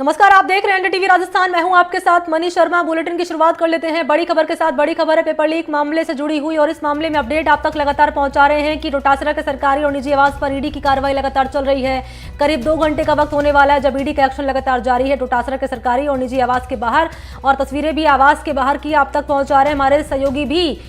नमस्कार, आप देख रहे हैं एनडीटीवी राजस्थान। मैं हूं आपके साथ मनीष शर्मा। बुलेटिन की शुरुआत कर लेते हैं बड़ी खबर के साथ। बड़ी खबर है पेपर लीक मामले से जुड़ी हुई और इस मामले में अपडेट आप तक लगातार पहुंचा रहे हैं कि डोटासरा के सरकारी और निजी आवास पर ईडी की कार्रवाई लगातार चल रही है। करीब 2 घंटे का वक्त होने वाला है जब ईडी का एक्शन लगातार जारी है डोटासरा के सरकारी और निजी आवास के बाहर, और तस्वीरें भी आवास के बाहर की आप तक पहुंचा रहे हैं हमारे सहयोगी भी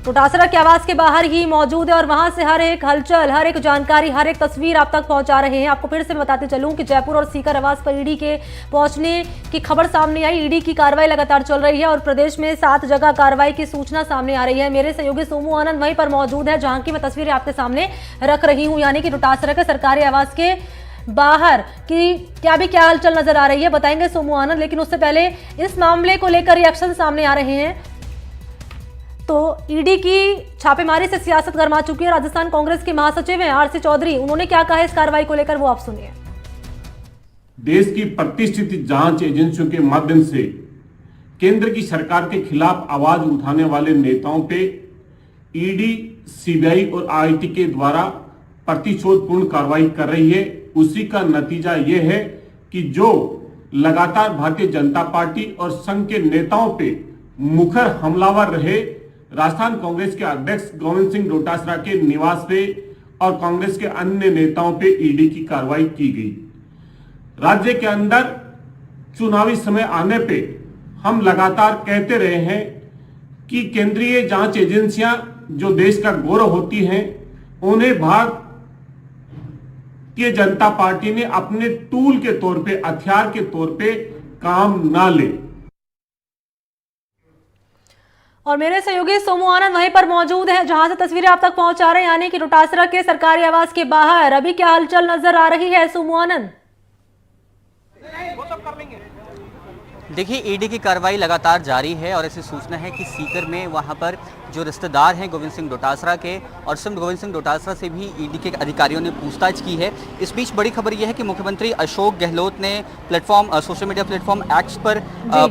डोटासरा के आवास के बाहर ही मौजूद है और वहां से हर एक हलचल, हर एक जानकारी, हर एक तस्वीर आप तक पहुंचा रहे हैं। आपको फिर से बताते चलूं कि जयपुर और सीकर आवास पर ईडी के पहुंचने की खबर सामने आई। ईडी की कार्रवाई लगातार चल रही है और प्रदेश में 7 जगह कार्रवाई की सूचना सामने आ रही है। मेरे सहयोगी सोमू आनंद वहीं पर मौजूद है जहां की मैं तस्वीरें आपके सामने रख रही हूँ, यानी कि डोटासरा के सरकारी आवास के बाहर की क्या हलचल नजर आ रही है बताएंगे सोमू आनंद। लेकिन उससे पहले इस मामले को लेकर रिएक्शन सामने आ रहे हैं। तो ईडी की छापेमारी से सियासत गर्मा चुकी है। राजस्थान कांग्रेस के महासचिव हैं आरसी चौधरी, उन्होंने क्या कहा है इस कार्रवाई को लेकर, वो आप सुनिए। देश की प्रतिष्ठित जांच एजेंसियों के माध्यम से केंद्र की सरकार के खिलाफ आवाज उठाने वाले नेताओं पे ईडी, सीबीआई और आईटी के द्वारा प्रतिशोधपूर्ण कार्रवाई कर रही है। उसी का नतीजा यह है कि जो लगातार भारतीय जनता पार्टी और संघ के नेताओं पे मुखर हमलावर रहे, राजस्थान कांग्रेस के अध्यक्ष गोविंद सिंह डोटासरा के निवास पे और कांग्रेस के अन्य नेताओं पे ईडी की कार्रवाई की गई। राज्य के अंदर चुनावी समय आने पे हम लगातार कहते रहे हैं कि केंद्रीय जांच एजेंसियां जो देश का गौरव होती हैं, उन्हें भारतीय जनता पार्टी ने अपने टूल के तौर पे, हथियार के तौर पे काम ना ले। और मेरे सहयोगी सोमू आनंद वहीं पर मौजूद हैं जहां से तस्वीरें आप तक पहुंचा रहे हैं, यानी कि डोटासरा के सरकारी आवास के बाहर अभी क्या हलचल नजर आ रही है सोमू आनंद? देखिए, ईडी की कार्रवाई लगातार जारी है और ऐसी सूचना है कि सीकर में वहां पर जो रिश्तेदार हैं गोविंद सिंह डोटासरा के, और स्वयं गोविंद सिंह डोटासरा से भी ईडी के अधिकारियों ने पूछताछ की है। इस बीच बड़ी खबर यह है कि मुख्यमंत्री अशोक गहलोत ने सोशल मीडिया प्लेटफॉर्म एक्स पर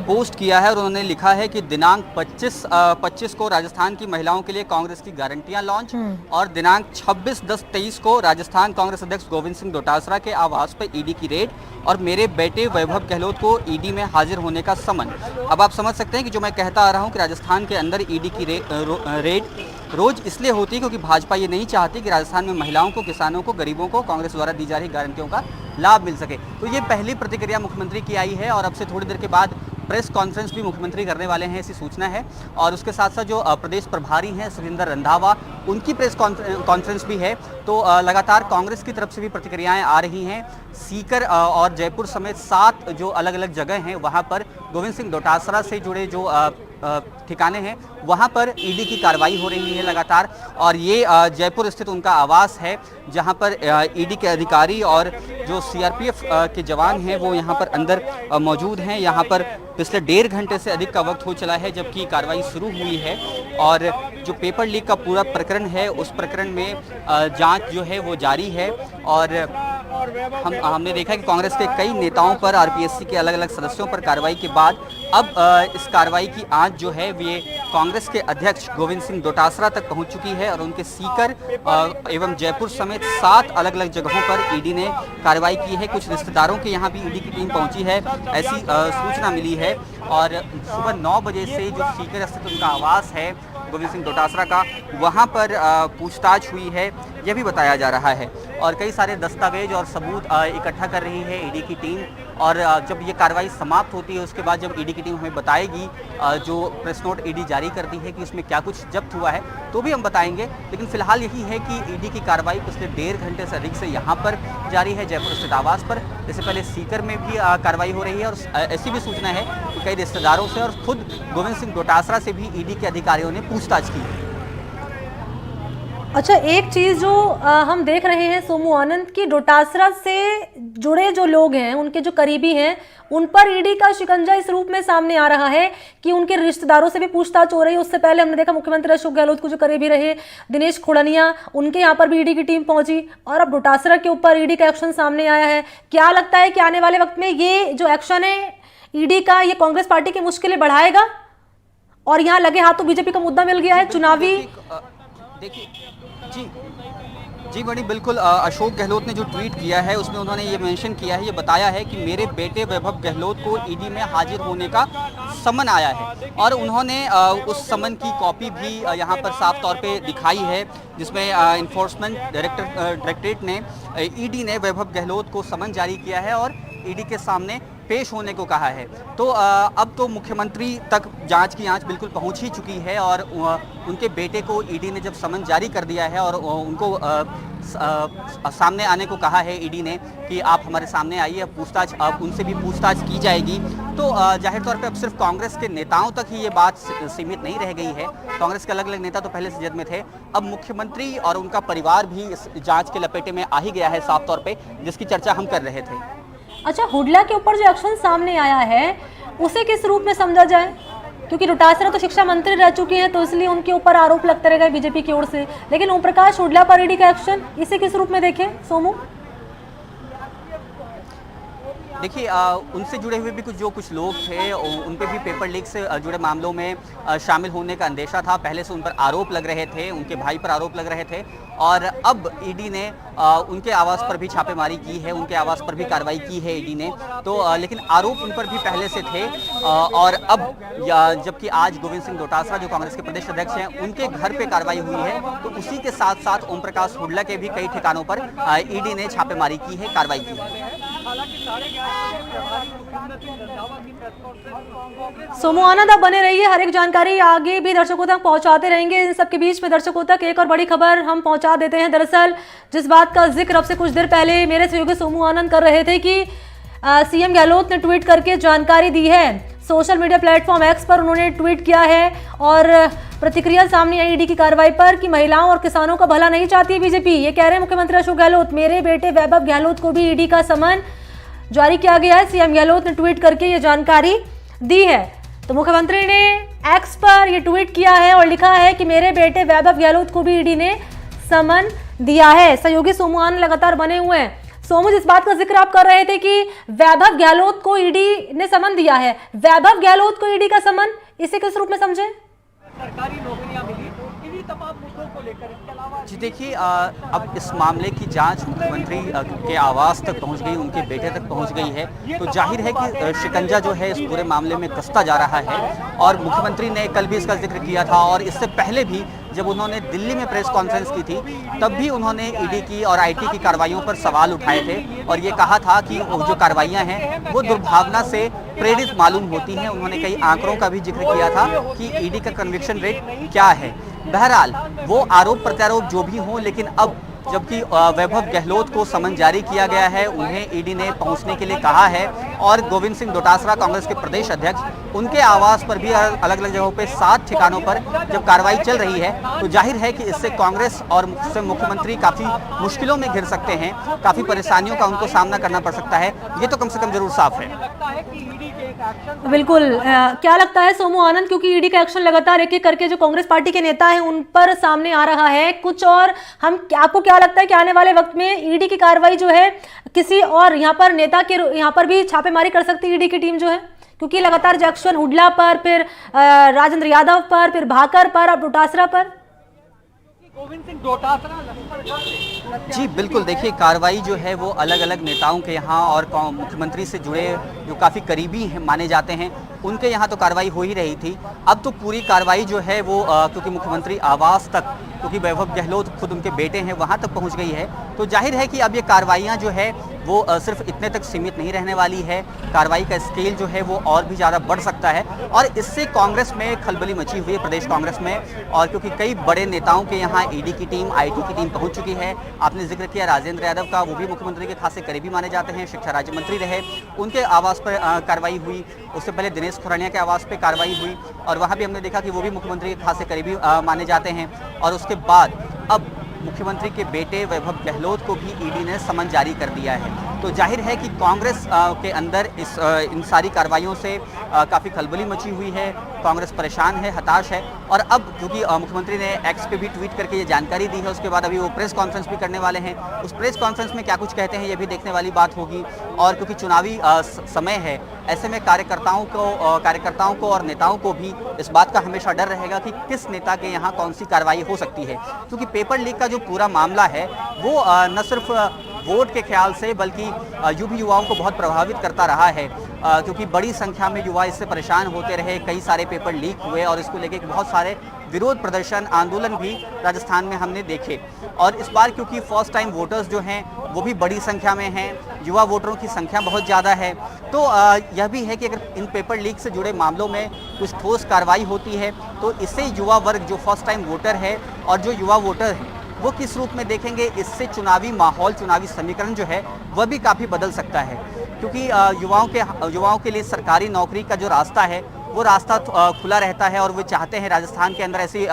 पोस्ट किया है और उन्होंने लिखा है कि दिनांक 25 को राजस्थान की महिलाओं के लिए कांग्रेस की गारंटियां लॉन्च, और दिनांक 26/10/23 को राजस्थान कांग्रेस अध्यक्ष गोविंद सिंह डोटासरा के आवास पर ईडी की रेड और मेरे बेटे वैभव गहलोत को ईडी में हाजिर होने का समन। अब आप समझ सकते हैं कि जो मैं कहता आ रहा हूं कि राजस्थान के अंदर ईडी की रेड रोज इसलिए होती है क्योंकि भाजपा ये नहीं चाहती कि राजस्थान में महिलाओं को, किसानों को, गरीबों को कांग्रेस द्वारा दी जा रही गारंटियों का लाभ मिल सके। तो ये पहली प्रतिक्रिया मुख्यमंत्री की आई है और अब से थोड़ी देर के बाद प्रेस कॉन्फ्रेंस भी मुख्यमंत्री करने वाले हैं, ऐसी सूचना है। और उसके साथ साथ जो प्रदेश प्रभारी हैं सुरेंद्र रंधावा, उनकी प्रेस कॉन्फ्रेंस भी है। तो लगातार कांग्रेस की तरफ से भी प्रतिक्रियाएं आ रही हैं। सीकर और जयपुर समेत 7 जो अलग अलग जगह हैं वहां पर गोविंद सिंह डोटासरा से जुड़े जो ठिकाने हैं वहां पर ईडी की कार्रवाई हो रही है लगातार। और ये जयपुर स्थित उनका आवास है जहां पर ईडी के अधिकारी और जो सीआरपीएफ के जवान हैं वो यहां पर अंदर मौजूद हैं। यहां पर पिछले 1.5 घंटे से अधिक का वक्त हो चला है जबकि कार्रवाई शुरू हुई है। और जो पेपर लीक का पूरा प्रकरण है उस प्रकरण में जांच जो है वो जारी है। और हमने देखा कि कांग्रेस के कई नेताओं पर, आरपीएससी के अलग अलग सदस्यों पर कार्रवाई के बाद अब इस कार्रवाई की आंच जो है ये कांग्रेस के अध्यक्ष गोविंद सिंह डोटासरा तक पहुंच चुकी है और उनके सीकर एवं जयपुर समेत 7 अलग अलग जगहों पर ईडी ने कार्रवाई की है। कुछ रिश्तेदारों के यहाँ भी ईडी की टीम पहुंची है, ऐसी सूचना मिली है। और सुबह 9 बजे से जो सीकर स्थित उनका आवास है गोविंद सिंह डोटासरा का, वहाँ पर पूछताछ हुई है, यह भी बताया जा रहा है। और कई सारे दस्तावेज और सबूत इकट्ठा कर रही है ईडी की टीम। और जब ये कार्रवाई समाप्त होती है उसके बाद जब ईडी की टीम हमें बताएगी, जो प्रेस नोट ईडी जारी करती है कि उसमें क्या कुछ जब्त हुआ है, तो भी हम बताएंगे। लेकिन फिलहाल यही है कि ईडी की कार्रवाई पिछले 1.5 घंटे से अधिक से यहाँ पर जारी है जयपुर स्थित आवास पर। इससे पहले सीकर में भी कार्रवाई हो रही है और ऐसी भी सूचना है कि कई रिश्तेदारों से और खुद गोविंद सिंह डोटासरा से भी ईडी के अधिकारियों ने पूछताछ की है। अच्छा, एक चीज जो हम देख रहे हैं सोमू आनंद की, डोटासरा से जुड़े जो लोग हैं, उनके जो करीबी हैं, उन पर ईडी का शिकंजा इस रूप में सामने आ रहा है कि उनके रिश्तेदारों से भी पूछताछ हो रही है। उससे पहले हमने देखा मुख्यमंत्री अशोक गहलोत को जो करीबी रहे दिनेश खुड़निया, उनके यहाँ पर भी ईडी की टीम पहुंची और अब डोटासरा के ऊपर ईडी का एक्शन सामने आया है। क्या लगता है कि आने वाले वक्त में ये जो एक्शन है ईडी का, ये कांग्रेस पार्टी की मुश्किलें बढ़ाएगा? और यहाँ लगे हाथों बीजेपी का मुद्दा मिल गया है चुनावी। देखिए जी, जी बड़ी बिल्कुल अशोक गहलोत ने जो ट्वीट किया है उसमें उन्होंने ये मेंशन किया है, ये बताया है कि मेरे बेटे वैभव गहलोत को ईडी में हाजिर होने का समन आया है और उन्होंने उस समन की कॉपी भी यहाँ पर साफ तौर पे दिखाई है, जिसमें इन्फोर्समेंट डायरेक्टरेट ने ईडी ने वैभव गहलोत को समन जारी किया है और ईडी के सामने पेश होने को कहा है। तो अब तो मुख्यमंत्री तक जांच की आंच बिल्कुल पहुंच ही चुकी है और उनके बेटे को ईडी ने जब समन जारी कर दिया है और उनको सामने आने को कहा है ईडी ने कि आप हमारे सामने आइए, अब उनसे भी पूछताछ की जाएगी। तो जाहिर तौर पे अब सिर्फ कांग्रेस के नेताओं तक ही ये बात सीमित नहीं रह गई है। कांग्रेस के अलग अलग नेता तो पहले से जद में थे, अब मुख्यमंत्री और उनका परिवार भी इस जांच के लपेटे में आ ही गया है साफ तौर पे, जिसकी चर्चा हम कर रहे थे। अच्छा, हुड्डा के ऊपर जो एक्शन सामने आया है उसे किस रूप में समझा जाए? क्योंकि डोटासरा तो शिक्षा मंत्री रह चुके हैं, तो इसलिए उनके ऊपर आरोप लगते रह गए बीजेपी की ओर से, लेकिन ओम प्रकाश हुड्डा पर ईडी का एक्शन, इसे किस रूप में देखें सोमू? देखिए उनसे जुड़े हुए भी कुछ लोग थे, उन पे भी पेपर लीक से जुड़े मामलों में शामिल होने का अंदेशा था। पहले से उन पर आरोप लग रहे थे, उनके भाई पर आरोप लग रहे थे और अब ईडी ने उनके आवास पर भी छापेमारी की है, उनके आवास पर भी कार्रवाई की है ईडी ने। तो लेकिन आरोप उन पर भी पहले से थे और अब जबकि आज गोविंद सिंह डोटासरा जो कांग्रेस के प्रदेश अध्यक्ष हैं, उनके घर पे कार्रवाई हुई है, तो उसी के साथ साथ ओम प्रकाश हुड्डा के भी कई ठिकानों पर ईडी ने छापेमारी की है, कार्रवाई की है। सोमू आनंद, आप बने रहिए, हर एक जानकारी आगे भी दर्शकों तक पहुंचाते रहेंगे। इन सबके बीच में दर्शकों तक एक और बड़ी खबर हम पहुंचा देते हैं। दरअसल जिस बात का जिक्र अब से कुछ देर पहले मेरे सहयोगी सोमू आनंद कर रहे थे कि सीएम गहलोत ने ट्वीट करके जानकारी दी है। सोशल मीडिया प्लेटफॉर्म एक्स पर उन्होंने ट्वीट किया है और प्रतिक्रिया सामने आई ईडी की कार्रवाई पर कि महिलाओं और किसानों का भला नहीं चाहती है बीजेपी। ये कह रहे हैं मुख्यमंत्री अशोक गहलोत, मेरे बेटे वैभव गहलोत को भी ईडी का समन जारी किया गया है। सीएम गहलोत ने ट्वीट करके ये जानकारी दी है। तो मुख्यमंत्री ने एक्स पर ये ट्वीट किया है और लिखा है कि मेरे बेटे वैभव गहलोत को भी ईडी ने समन दिया है। सहयोगी सोमू आनंद लगातार बने हुए हैं। सोमू, जिस बात का जिक्र आप कर रहे थे कि वैभव गहलोत को ईडी ने समन दिया है, वैभव गहलोत को ईडी का समन, इसे किस रूप में समझे? सरकारी नौकरियां मिली, इन्हीं तमाम मुद्दों को लेकर, इसके अलावा जी देखिए अब इस मामले की जांच मुख्यमंत्री के आवास तक पहुंच गई, उनके बेटे तक पहुंच गई है, तो जाहिर है कि शिकंजा जो है इस पूरे मामले में कसता जा रहा है। और मुख्यमंत्री ने कल भी इसका जिक्र किया था और इससे पहले भी जब उन्होंने दिल्ली में प्रेस कॉन्फ्रेंस की थी तब भी उन्होंने ईडी की और आईटी की कार्रवाइयों पर सवाल उठाए थे और ये कहा था कि जो कार्रवाइयां हैं वो दुर्भावना से प्रेरित मालूम होती हैं। उन्होंने कई आंकड़ों का भी जिक्र किया था कि ईडी का कन्विक्शन रेट क्या है। बहरहाल वो आरोप प्रत्यारोप जो भी हों, लेकिन अब जबकि वैभव गहलोत को समन जारी किया गया है, उन्हें ईडी ने पहुंचने के लिए कहा है और गोविंद सिंह डोटासरा कांग्रेस के प्रदेश अध्यक्ष, उनके आवास पर भी अलग अलग जगहों पे 7 ठिकानों पर जब कार्रवाई चल रही है, तो जाहिर है कि इससे कांग्रेस और मुख्यमंत्री काफी मुश्किलों में घिर सकते हैं, काफी परेशानियों का उनको सामना करना पड़ सकता है। ये तो कम से कम जरूर साफ है। बिल्कुल, क्या लगता है सोमू आनंद, क्योंकि ईडी का एक्शन लगातार एक एक करके जो कांग्रेस पार्टी के नेता हैं उन पर सामने आ रहा है कुछ, और आपको क्या लगता है कि आने वाले वक्त में ईडी की कार्रवाई जो है किसी और यहाँ पर नेता के यहाँ पर भी छापेमारी कर सकती है ईडी की टीम जो है? क्योंकि लगातार जो एक्शन हुड्डा पर, फिर राजेंद्र यादव पर, फिर भाकर पर, अब डोटासरा पर। गोविंद सिंह डोटासरा जी बिल्कुल, देखिए कार्रवाई जो है वो अलग अलग नेताओं के यहाँ और मुख्यमंत्री से जुड़े जो काफ़ी करीबी हैं माने जाते हैं उनके यहाँ तो कार्रवाई हो ही रही थी। अब तो पूरी कार्रवाई जो है वो क्योंकि मुख्यमंत्री आवास तक, क्योंकि वैभव गहलोत खुद उनके बेटे हैं, वहाँ तक पहुँच गई है, तो जाहिर है कि अब ये कार्रवाइयाँ जो है वो सिर्फ इतने तक सीमित नहीं रहने वाली है। कार्रवाई का स्केल जो है वो और भी ज़्यादा बढ़ सकता है और इससे कांग्रेस में खलबली मची हुई है, प्रदेश कांग्रेस में। और क्योंकि कई बड़े नेताओं के यहाँ ईडी की टीम, आईटी की टीम पहुंच चुकी है। आपने जिक्र किया राजेंद्र यादव का, वो भी मुख्यमंत्री के खासे करीबी माने जाते हैं, शिक्षा राज्य मंत्री रहे, उनके आवास पर कार्रवाई हुई। उससे पहले दिनेश खुरानिया के आवास पर कार्रवाई हुई और वहाँ भी हमने देखा कि वो भी मुख्यमंत्री के खासे करीबी माने जाते हैं। और उसके बाद अब मुख्यमंत्री के बेटे वैभव गहलोत को भी ईडी ने समन जारी कर दिया है। तो जाहिर है कि कांग्रेस के अंदर इन सारी कार्रवाइयों से काफ़ी खलबली मची हुई है। कांग्रेस परेशान है, हताश है। और अब क्योंकि मुख्यमंत्री ने एक्स पे भी ट्वीट करके ये जानकारी दी है, उसके बाद अभी वो प्रेस कॉन्फ्रेंस भी करने वाले हैं। उस प्रेस कॉन्फ्रेंस में क्या कुछ कहते हैं ये भी देखने वाली बात होगी। और क्योंकि चुनावी समय है, ऐसे में कार्यकर्ताओं को और नेताओं को भी इस बात का हमेशा डर रहेगा कि किस नेता के यहाँ कौन सी कार्रवाई हो सकती है। क्योंकि पेपर लीक का जो पूरा मामला है वो न सिर्फ वोट के ख्याल से बल्कि युवाओं को बहुत प्रभावित करता रहा है, क्योंकि बड़ी संख्या में युवा इससे परेशान होते रहे। कई सारे पेपर लीक हुए और इसको लेके बहुत सारे विरोध प्रदर्शन, आंदोलन भी राजस्थान में हमने देखे। और इस बार क्योंकि फर्स्ट टाइम वोटर्स जो हैं वो भी बड़ी संख्या में हैं, युवा वोटरों की संख्या बहुत ज़्यादा है, तो यह भी है कि अगर इन पेपर लीक से जुड़े मामलों में कुछ ठोस कार्रवाई होती है तो इससे युवा वर्ग जो फर्स्ट टाइम वोटर है और जो युवा वोटर हैं वो किस रूप में देखेंगे। इससे चुनावी माहौल, चुनावी समीकरण जो है वह भी काफ़ी बदल सकता है। क्योंकि युवाओं के लिए सरकारी नौकरी का जो रास्ता है वो रास्ता खुला रहता है और वो चाहते हैं, राजस्थान के अंदर ऐसी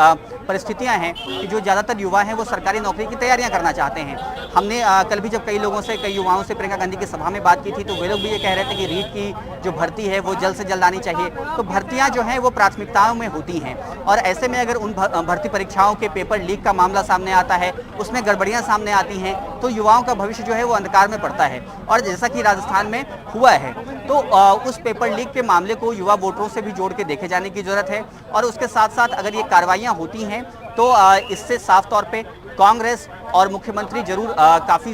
परिस्थितियां हैं कि जो ज़्यादातर युवा हैं वो सरकारी नौकरी की तैयारियां करना चाहते हैं। हमने कल भी जब कई युवाओं से प्रियंका गांधी की सभा में बात की थी तो वे लोग भी ये कह रहे थे कि रीट की जो भर्ती है वो जल्द से जल्द आनी चाहिए। तो भर्तियाँ जो हैं वो प्राथमिकताओं में होती हैं और ऐसे में अगर उन भर्ती परीक्षाओं के पेपर लीक का मामला सामने आता है, उसमें गड़बड़ियाँ सामने आती हैं तो युवाओं का भविष्य जो है वो अंधकार में पड़ता है। और जैसा कि राजस्थान में हुआ है तो उस पेपर लीक के मामले को युवा वोटरों से भी जोड़ के देखे जाने की जरूरत है। और उसके साथ साथ अगर ये कार्रवाइयाँ होती हैं तो इससे साफ तौर पे कांग्रेस और मुख्यमंत्री जरूर काफ़ी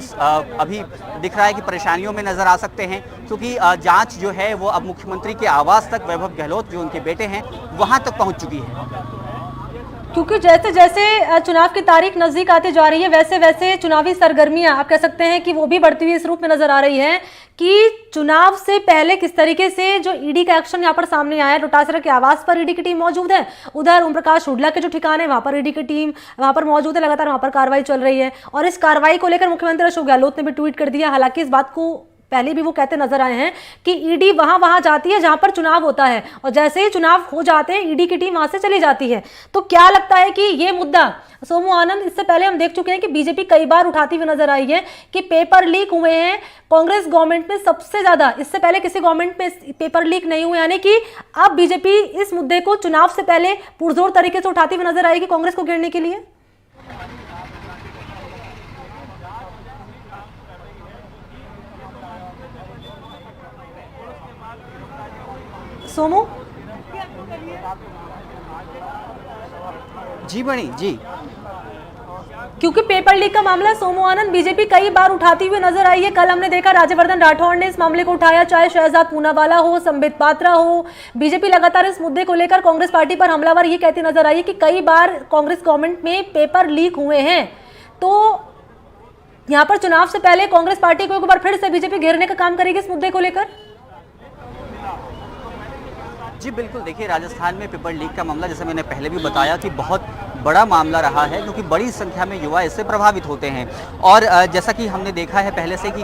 अभी दिख रहा है कि परेशानियों में नजर आ सकते हैं, क्योंकि जांच जो है वो अब मुख्यमंत्री के आवास तक, वैभव गहलोत जो उनके बेटे हैं वहां तक पहुंच चुकी है। क्योंकि जैसे जैसे चुनाव की तारीख नजदीक आती जा रही है वैसे वैसे चुनावी सरगर्मियां आप कह सकते हैं कि वो भी बढ़ती हुई इस रूप में नजर आ रही है कि चुनाव से पहले किस तरीके से जो ईडी का एक्शन यहाँ पर सामने आया है। डोटासरा के आवास पर ईडी की टीम मौजूद है, उधर ओम प्रकाश हुड्डा के जो ठिकाने वहां पर ईडी की टीम वहां पर मौजूद है, लगातार वहां पर कार्रवाई चल रही है। और इस कार्रवाई को लेकर मुख्यमंत्री अशोक गहलोत ने भी ट्वीट कर दिया। हालांकि इस बात को पहले भी वो कहते नजर आए हैं कि ईडी वहां जाती है जहां पर चुनाव होता है और जैसे ही चुनाव हो जाते हैं ईडी की टीम वहां से चली जाती है। तो क्या लगता है कि ये मुद्दा, सोमू आनंद, इससे पहले हम देख चुके हैं कि बीजेपी कई बार उठाती हुई नजर आई है कि पेपर लीक हुए हैं कांग्रेस गवर्नमेंट में सबसे ज्यादा, इससे पहले किसी गवर्नमेंट में पेपर लीक नहीं हुए, यानी कि अब बीजेपी इस मुद्दे को चुनाव से पहले पुरजोर तरीके से उठाती हुई नजर आएगी कांग्रेस को गिरने के लिए। सोमू जी बनी जी, क्योंकि पेपर लीक का मामला सोमू आनंद बीजेपी कई बार उठाती हुई नजर आई है। कल हमने देखा राज्यवर्धन राठौड़ ने इस मामले को उठाया, चाहे शहजाद पूनावाला हो, संबित पात्रा हो। बीजेपी लगातार इस मुद्दे को लेकर कांग्रेस पार्टी पर हमलावर ये कहती नजर आई है कि कई बार कांग्रेस गवर्नमेंट में पेपर लीक हुए हैं। तो यहाँ पर चुनाव से पहले कांग्रेस पार्टी को एक बार फिर से बीजेपी घेरने का काम करेगी इस मुद्दे को लेकर। जी बिल्कुल, देखिए राजस्थान में पेपर लीक का मामला जैसे मैंने पहले भी बताया कि बहुत बड़ा मामला रहा है, क्योंकि बड़ी संख्या में युवा इससे प्रभावित होते हैं। और जैसा कि हमने देखा है पहले से कि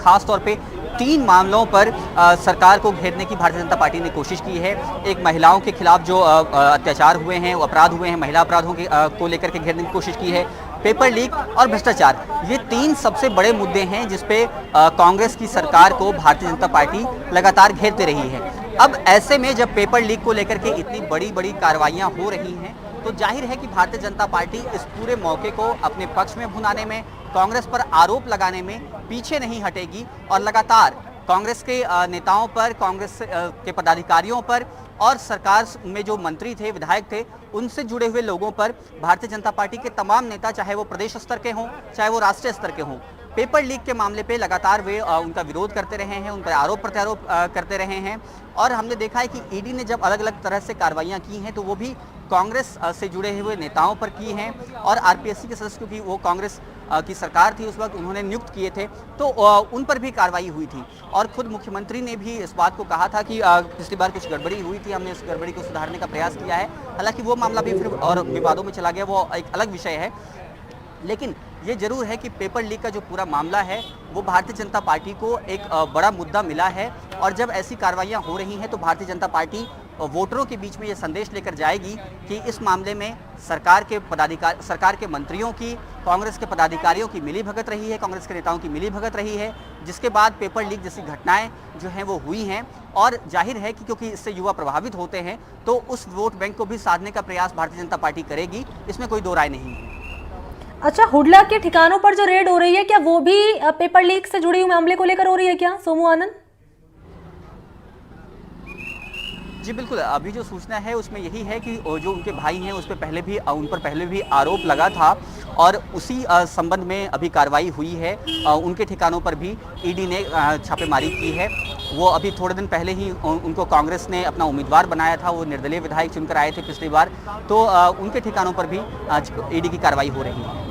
खास तौर पे 3 मामलों पर सरकार को घेरने की भारतीय जनता पार्टी ने कोशिश की है। एक महिलाओं के खिलाफ जो अत्याचार हुए हैं, अपराध हुए हैं, महिला अपराधों को लेकर के घेरने की कोशिश की है, पेपर लीक और भ्रष्टाचार, ये 3 सबसे बड़े मुद्दे हैं जिसपे कांग्रेस की सरकार को भारतीय जनता पार्टी लगातार घेरते रही है। अब ऐसे में जब पेपर लीक को लेकर के इतनी बड़ी बड़ी कार्रवाइयां हो रही हैं तो जाहिर है कि भारतीय जनता पार्टी इस पूरे मौके को अपने पक्ष में भुनाने में, कांग्रेस पर आरोप लगाने में पीछे नहीं हटेगी और लगातार कांग्रेस के नेताओं पर, कांग्रेस के पदाधिकारियों पर और सरकार में जो मंत्री थे, विधायक थे, उनसे जुड़े हुए लोगों पर भारतीय जनता पार्टी के तमाम नेता, चाहे वो प्रदेश स्तर के हों चाहे वो राष्ट्रीय स्तर के हों, पेपर लीक के मामले पे लगातार वे उनका विरोध करते रहे हैं, उन पर आरोप प्रत्यारोप करते रहे हैं। और हमने देखा है कि ईडी ने जब अलग अलग तरह से कार्रवाइयाँ की हैं तो वो भी कांग्रेस से जुड़े हुए नेताओं पर की हैं और आरपीएससी के सदस्य, क्योंकि वो कांग्रेस की सरकार थी उस वक्त, उन्होंने नियुक्त किए थे, तो उन पर भी कार्रवाई हुई थी। और खुद मुख्यमंत्री ने भी इस बात को कहा था कि पिछली बार कुछ गड़बड़ी हुई थी, हमने उस गड़बड़ी को सुधारने का प्रयास किया है। हालांकि वो मामला भी फिर और विवादों में चला गया, वो एक अलग विषय है। लेकिन ये जरूर है कि पेपर लीक का जो पूरा मामला है वो भारतीय जनता पार्टी को एक बड़ा मुद्दा मिला है और जब ऐसी कार्रवाइयाँ हो रही हैं तो भारतीय जनता पार्टी वोटरों के बीच में ये संदेश लेकर जाएगी कि इस मामले में सरकार के मंत्रियों की, कांग्रेस के पदाधिकारियों की मिलीभगत रही है, कांग्रेस के नेताओं की मिलीभगत रही है, जिसके बाद पेपर लीक जैसी घटनाएं जो हैं वो हुई हैं। और जाहिर है कि क्योंकि इससे युवा प्रभावित होते हैं तो उस वोट बैंक को भी साधने का प्रयास भारतीय जनता पार्टी करेगी, इसमें कोई दो राय नहीं है। अच्छा, हुडला के ठिकानों पर जो रेड हो रही है, क्या वो भी पेपर लीक से जुड़े हुए मामले को लेकर हो रही है क्या, सोमू आनंद? जी बिल्कुल, अभी जो सूचना है उसमें यही है कि जो उनके भाई हैं उन पर पहले भी आरोप लगा था और उसी संबंध में अभी कार्रवाई हुई है। उनके ठिकानों पर भी ईडी ने छापेमारी की है। वो अभी थोड़े दिन पहले ही उनको कांग्रेस ने अपना उम्मीदवार बनाया था, वो निर्दलीय विधायक चुनकर आए थे पिछली बार, तो उनके ठिकानों पर भी आज ईडी की कार्रवाई हो रही है।